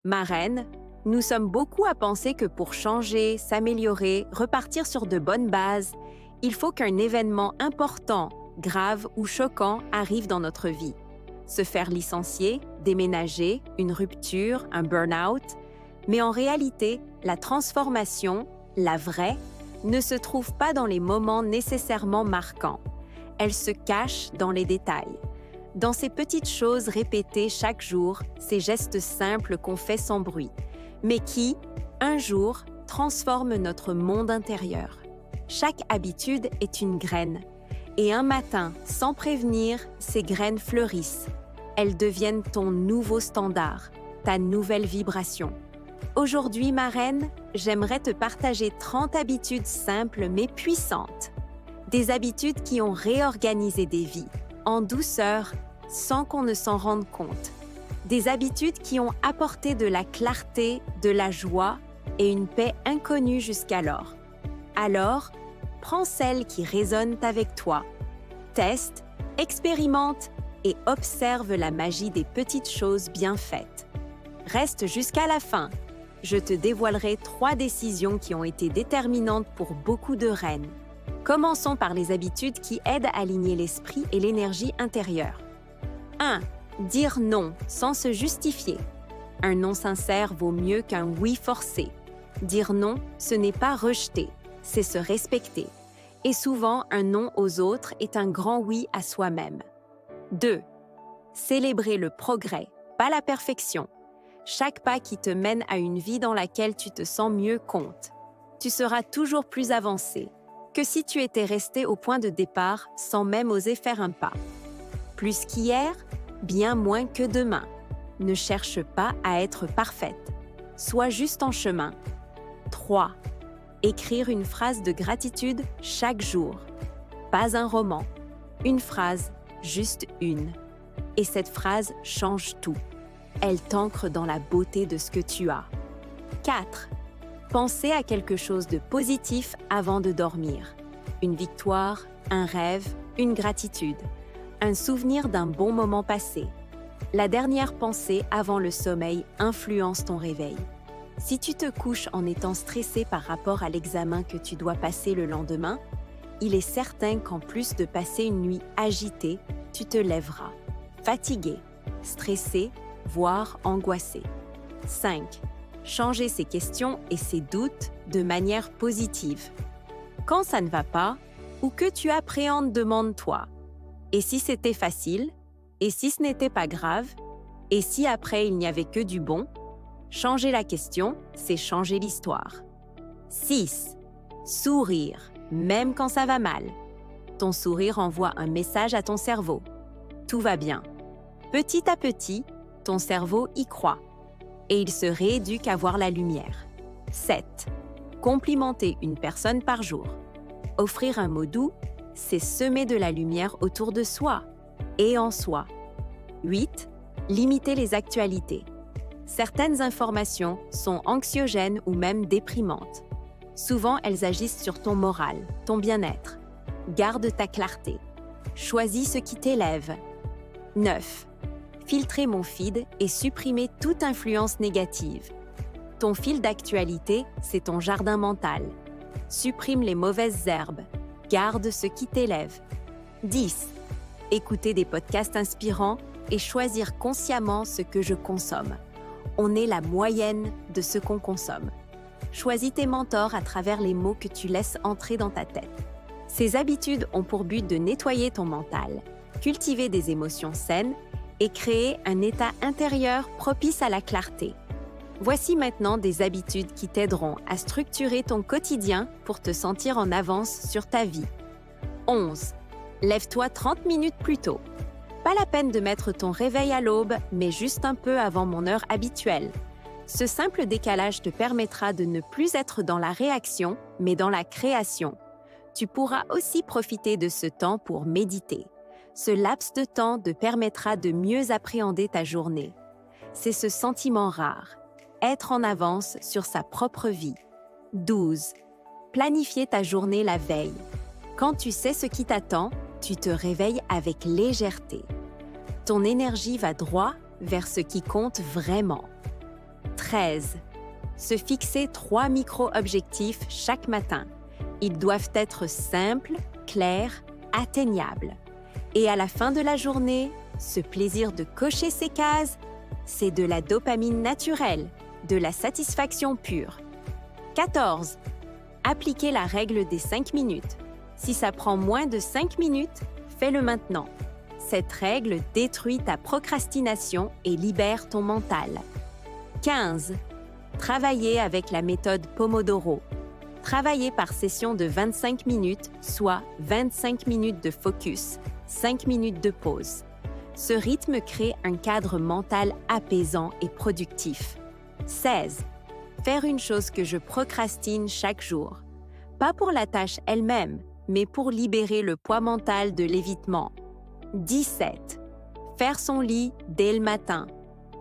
Ma reine, nous sommes beaucoup à penser que pour changer, s'améliorer, repartir sur de bonnes bases, il faut qu'un événement important, grave ou choquant arrive dans notre vie. Se faire licencier, déménager, une rupture, un burn-out. Mais en réalité, la transformation, la vraie, ne se trouve pas dans les moments nécessairement marquants. Elle se cache dans les détails. Dans ces petites choses répétées chaque jour, ces gestes simples qu'on fait sans bruit, mais qui, un jour, transforment notre monde intérieur. Chaque habitude est une graine. Et un matin, sans prévenir, ces graines fleurissent. Elles deviennent ton nouveau standard, ta nouvelle vibration. Aujourd'hui, ma reine, j'aimerais te partager 30 habitudes simples mais puissantes. Des habitudes qui ont réorganisé des vies, en douceur, sans qu'on ne s'en rende compte. Des habitudes qui ont apporté de la clarté, de la joie et une paix inconnue jusqu'alors. Alors, prends celles qui résonnent avec toi. Teste, expérimente et observe la magie des petites choses bien faites. Reste jusqu'à la fin. Je te dévoilerai 3 décisions qui ont été déterminantes pour beaucoup de reines. Commençons par les habitudes qui aident à aligner l'esprit et l'énergie intérieure. 1. Dire non sans se justifier. Un non sincère vaut mieux qu'un oui forcé. Dire non, ce n'est pas rejeter, c'est se respecter. Et souvent, un non aux autres est un grand oui à soi-même. 2. Célébrer le progrès, pas la perfection. Chaque pas qui te mène à une vie dans laquelle tu te sens mieux compte. Tu seras toujours plus avancé que si tu étais resté au point de départ sans même oser faire un pas. Plus qu'hier, bien moins que demain. Ne cherche pas à être parfaite. Sois juste en chemin. 3. Écrire une phrase de gratitude chaque jour. Pas un roman. Une phrase, juste une. Et cette phrase change tout. Elle t'ancre dans la beauté de ce que tu as. 4. Penser à quelque chose de positif avant de dormir. Une victoire, un rêve, une gratitude. Un souvenir d'un bon moment passé. La dernière pensée avant le sommeil influence ton réveil. Si tu te couches en étant stressé par rapport à l'examen que tu dois passer le lendemain, il est certain qu'en plus de passer une nuit agitée, tu te lèveras, fatigué, stressé, voire angoissé. 5. Changer ses questions et ses doutes de manière positive. Quand ça ne va pas ou que tu appréhendes, demande-toi: et si c'était facile? Et si ce n'était pas grave? Et si après il n'y avait que du bon? Changer la question, c'est changer l'histoire. 6. Sourire, même quand ça va mal. Ton sourire envoie un message à ton cerveau. Tout va bien. Petit à petit, ton cerveau y croit et il se rééduque à voir la lumière. 7. Complimenter une personne par jour. Offrir un mot doux, c'est semer de la lumière autour de soi et en soi. 8. Limiter les actualités. Certaines informations sont anxiogènes ou même déprimantes. Souvent, elles agissent sur ton moral, ton bien-être. Garde ta clarté. Choisis ce qui t'élève. 9. Filtrer mon feed et supprimer toute influence négative. Ton fil d'actualité, c'est ton jardin mental. Supprime les mauvaises herbes. Garde ce qui t'élève. 10. Écouter des podcasts inspirants et choisir consciemment ce que je consomme. On est la moyenne de ce qu'on consomme. Choisis tes mentors à travers les mots que tu laisses entrer dans ta tête. Ces habitudes ont pour but de nettoyer ton mental, cultiver des émotions saines et créer un état intérieur propice à la clarté. Voici maintenant des habitudes qui t'aideront à structurer ton quotidien pour te sentir en avance sur ta vie. 11. Lève-toi 30 minutes plus tôt. Pas la peine de mettre ton réveil à l'aube, mais juste un peu avant mon heure habituelle. Ce simple décalage te permettra de ne plus être dans la réaction, mais dans la création. Tu pourras aussi profiter de ce temps pour méditer. Ce laps de temps te permettra de mieux appréhender ta journée. C'est ce sentiment rare, être en avance sur sa propre vie. 12. Planifier ta journée la veille. Quand tu sais ce qui t'attend, tu te réveilles avec légèreté. Ton énergie va droit vers ce qui compte vraiment. 13. Se fixer 3 micro-objectifs chaque matin. Ils doivent être simples, clairs, atteignables. Et à la fin de la journée, ce plaisir de cocher ces cases, c'est de la dopamine naturelle, de la satisfaction pure. 14. Appliquez la règle des 5 minutes. Si ça prend moins de 5 minutes, fais-le maintenant. Cette règle détruit ta procrastination et libère ton mental. 15. Travaillez avec la méthode Pomodoro. Travaillez par session de 25 minutes, soit 25 minutes de focus, 5 minutes de pause. Ce rythme crée un cadre mental apaisant et productif. 16. Faire une chose que je procrastine chaque jour. Pas pour la tâche elle-même, mais pour libérer le poids mental de l'évitement. 17. Faire son lit dès le matin.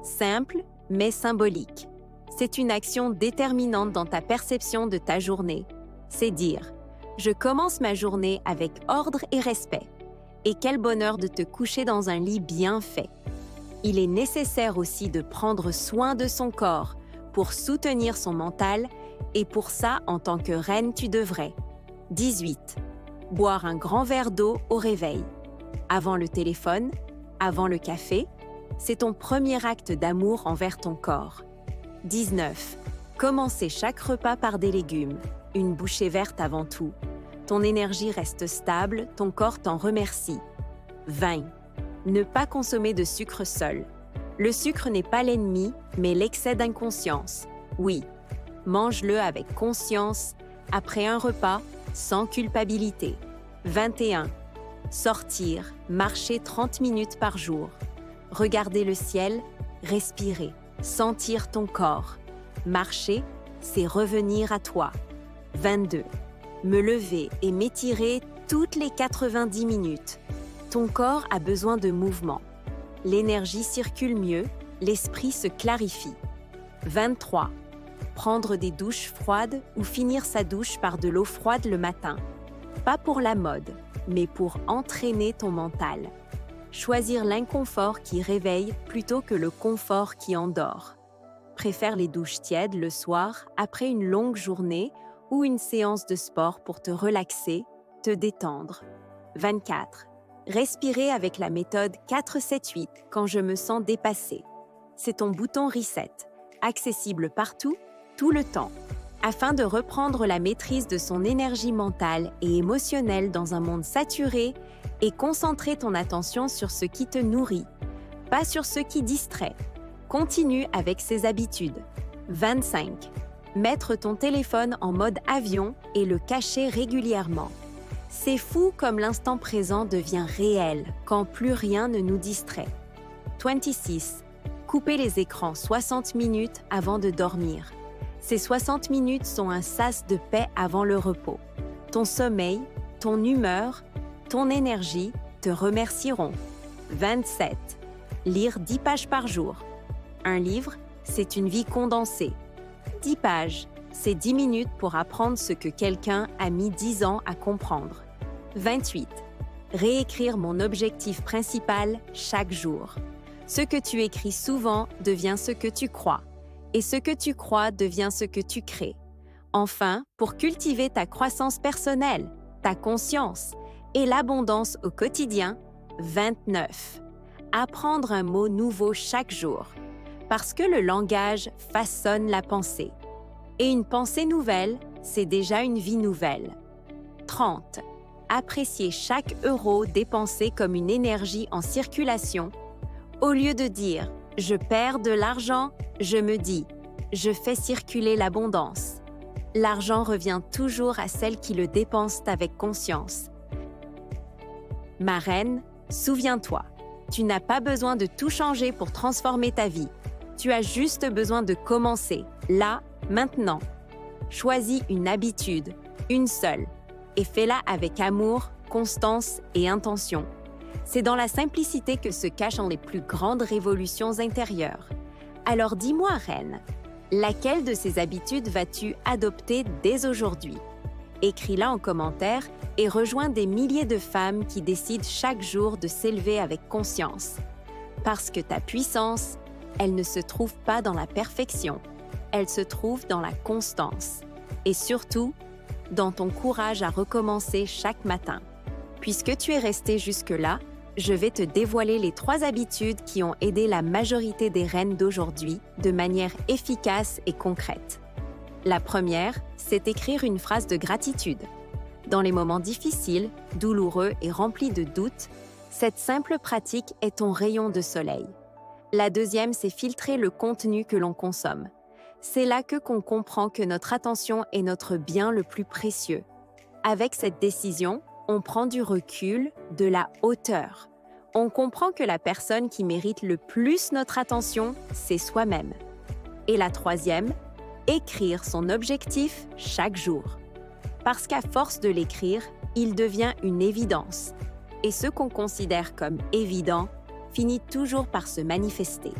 Simple, mais symbolique. C'est une action déterminante dans ta perception de ta journée. C'est dire « Je commence ma journée avec ordre et respect ». Et quel bonheur de te coucher dans un lit bien fait. Il est nécessaire aussi de prendre soin de son corps pour soutenir son mental et pour ça, en tant que reine, tu devrais. 18. Boire un grand verre d'eau au réveil. Avant le téléphone, avant le café, c'est ton premier acte d'amour envers ton corps. 19. Commencer chaque repas par des légumes, une bouchée verte avant tout. Ton énergie reste stable, ton corps t'en remercie. 20. Ne pas consommer de sucre seul. Le sucre n'est pas l'ennemi, mais l'excès d'inconscience. Oui, mange-le avec conscience, après un repas, sans culpabilité. 21. Sortir, marcher 30 minutes par jour. Regarder le ciel, respirer, sentir ton corps. Marcher, c'est revenir à toi. 22. Me lever et m'étirer toutes les 90 minutes. Ton corps a besoin de mouvement. L'énergie circule mieux, l'esprit se clarifie. 23. Prendre des douches froides ou finir sa douche par de l'eau froide le matin. Pas pour la mode, mais pour entraîner ton mental. Choisir l'inconfort qui réveille plutôt que le confort qui endort. Préfère les douches tièdes le soir après une longue journée ou une séance de sport pour te relaxer, te détendre. 24. Respirer avec la méthode 4-7-8 quand je me sens dépassée. C'est ton bouton Reset, accessible partout, tout le temps, afin de reprendre la maîtrise de son énergie mentale et émotionnelle dans un monde saturé et concentrer ton attention sur ce qui te nourrit, pas sur ce qui distrait. Continue avec ces habitudes. 25. Mettre ton téléphone en mode avion et le cacher régulièrement. C'est fou comme l'instant présent devient réel quand plus rien ne nous distrait. 26. Couper les écrans 60 minutes avant de dormir. Ces 60 minutes sont un sas de paix avant le repos. Ton sommeil, ton humeur, ton énergie te remercieront. 27. Lire 10 pages par jour. Un livre, c'est une vie condensée. 10 pages, c'est 10 minutes pour apprendre ce que quelqu'un a mis 10 ans à comprendre. 28. Réécrire mon objectif principal chaque jour. Ce que tu écris souvent devient ce que tu crois. Et ce que tu crois devient ce que tu crées. Enfin, pour cultiver ta croissance personnelle, ta conscience et l'abondance au quotidien, 29. Apprendre un mot nouveau chaque jour. Parce que le langage façonne la pensée. Et une pensée nouvelle, c'est déjà une vie nouvelle. 30. Apprécier chaque euro dépensé comme une énergie en circulation. Au lieu de dire « je perds de l'argent », je me dis « je fais circuler l'abondance ». L'argent revient toujours à celles qui le dépensent avec conscience. Ma reine, souviens-toi, tu n'as pas besoin de tout changer pour transformer ta vie. Tu as juste besoin de commencer, là, maintenant. Choisis une habitude, une seule, et fais-la avec amour, constance et intention. C'est dans la simplicité que se cachent les plus grandes révolutions intérieures. Alors dis-moi, reine, laquelle de ces habitudes vas-tu adopter dès aujourd'hui? Écris-la en commentaire et rejoins des milliers de femmes qui décident chaque jour de s'élever avec conscience. Parce que ta puissance, elle ne se trouve pas dans la perfection, elle se trouve dans la constance. Et surtout, dans ton courage à recommencer chaque matin. Puisque tu es resté jusque-là, je vais te dévoiler les 3 habitudes qui ont aidé la majorité des reines d'aujourd'hui de manière efficace et concrète. La première, c'est écrire une phrase de gratitude. Dans les moments difficiles, douloureux et remplis de doutes, cette simple pratique est ton rayon de soleil. La deuxième, c'est filtrer le contenu que l'on consomme. C'est là qu'on comprend que notre attention est notre bien le plus précieux. Avec cette décision, on prend du recul, de la hauteur. On comprend que la personne qui mérite le plus notre attention, c'est soi-même. Et la troisième, écrire son objectif chaque jour. Parce qu'à force de l'écrire, il devient une évidence. Et ce qu'on considère comme évident finit toujours par se manifester.